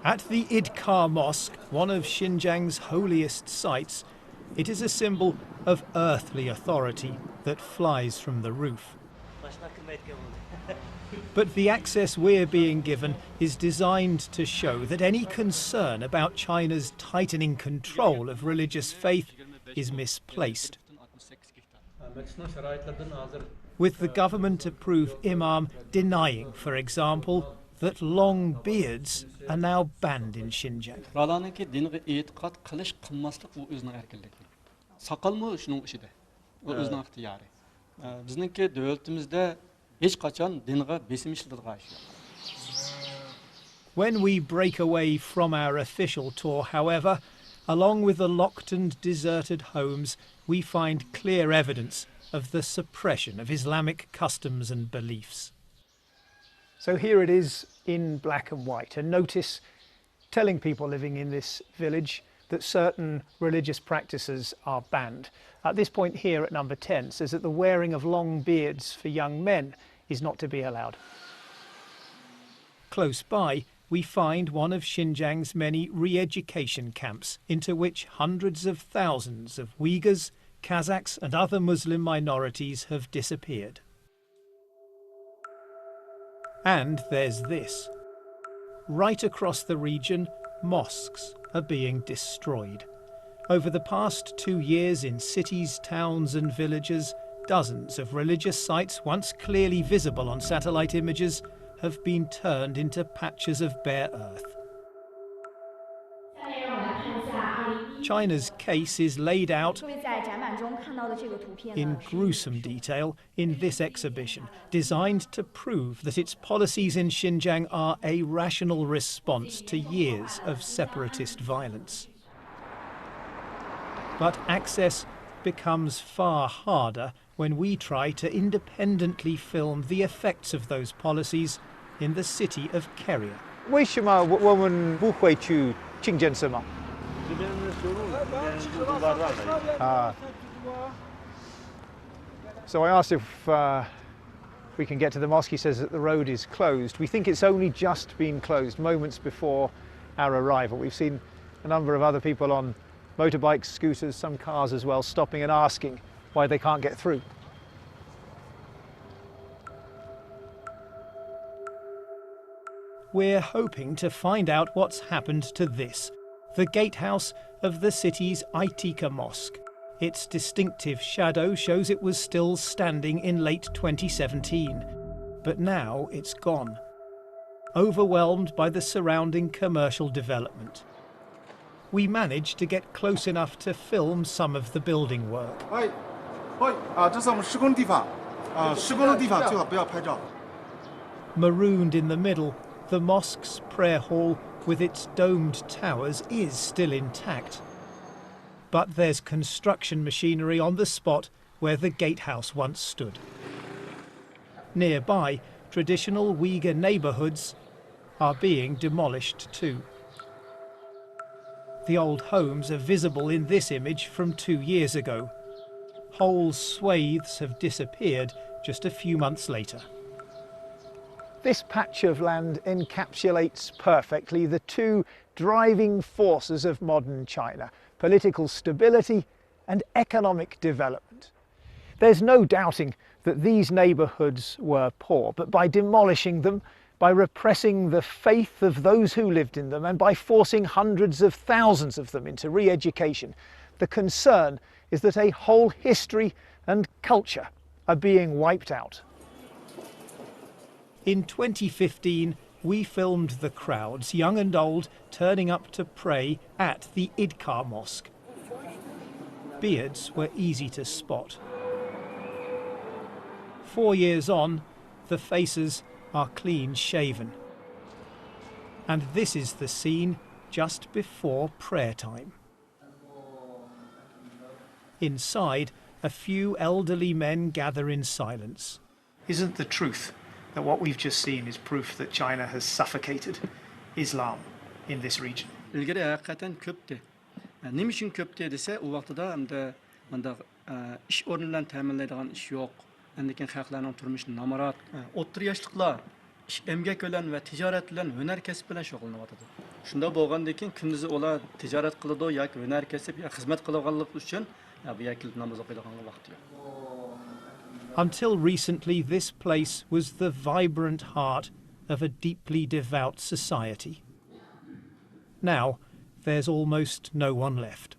At the M.Kousar Mosque, one of Xinjiang's holiest sites, it is a symbol of earthly authority that flies from the roof. But the access we're being given is designed to show that any concern about China's tightening control of religious faith is misplaced. With the government-approved imam denying, for example, that long beards are now banned in Xinjiang. When we break away from our official tour, however, along with the locked and deserted homes, we find clear evidence of the suppression of Islamic customs and beliefs. So here it is in black and white, a notice telling people living in this village that certain religious practices are banned. At this point here at number 10 says that the wearing of long beards for young men is not to be allowed. Close by, we find one of Xinjiang's many re-education camps into which hundreds of thousands of Uyghurs, Kazakhs and other Muslim minorities have disappeared. And there's this. Right across the region, mosques are being destroyed. Over the past 2 years in cities, towns and villages, dozens of religious sites once clearly visible on satellite images have been turned into patches of bare earth. China's case is laid out in gruesome detail in this exhibition, designed to prove that its policies in Xinjiang are a rational response to years of separatist violence. But access becomes far harder when we try to independently film the effects of those policies in the city of Keria. 为什么我们不会去清真寺吗？ So I asked if we can get to the mosque. He says that the road is closed. We think it's only just been closed moments before our arrival. We've seen a number of other people on motorbikes, scooters, some cars as well, stopping and asking why they can't get through. We're hoping to find out what's happened to this, the gatehouse of the city's Aitika Mosque. Its distinctive shadow shows it was still standing in late 2017, but now it's gone, overwhelmed by the surrounding commercial development. We managed to get close enough to film some of the building work. Marooned in the middle, the mosque's prayer hall with its domed towers is still intact. But there's construction machinery on the spot where the gatehouse once stood. Nearby, traditional Uyghur neighbourhoods are being demolished too. The old homes are visible in this image from 2 years ago. Whole swathes have disappeared just a few months later. This patch of land encapsulates perfectly the two driving forces of modern China: political stability and economic development. There's no doubting that these neighbourhoods were poor, but by demolishing them, by repressing the faith of those who lived in them, and by forcing hundreds of thousands of them into re-education, the concern is that a whole history and culture are being wiped out. In 2015, we filmed the crowds, young and old, turning up to pray at the M.Kousar Mosque. Beards were easy to spot. 4 years on, the faces are clean shaven. And this is the scene just before prayer time. Inside, a few elderly men gather in silence. Isn't the truth that what we've just seen is proof that China has suffocated Islam in this region? ilgari haqiqatan ko'pdi. Nima uchun ko'pdi desa, u vaqtida hamda ish o'rinlarini ta'minlaydigan ish yo'q. Lekin xalqlarning turmushi namorat. O'ttir yoshliklar ish emgak bilan va tijorat bilan, hunar kasb bilan shug'ullanyapti. Shunda bo'lgandan keyin kunduzi ular tijorat qiladi yoki hunar kasb yoki xizmat qilganlik uchun bu yerga namoz o'qiydigan vaqti yo'q. Until recently, this place was the vibrant heart of a deeply devout society. Now, there's almost no one left.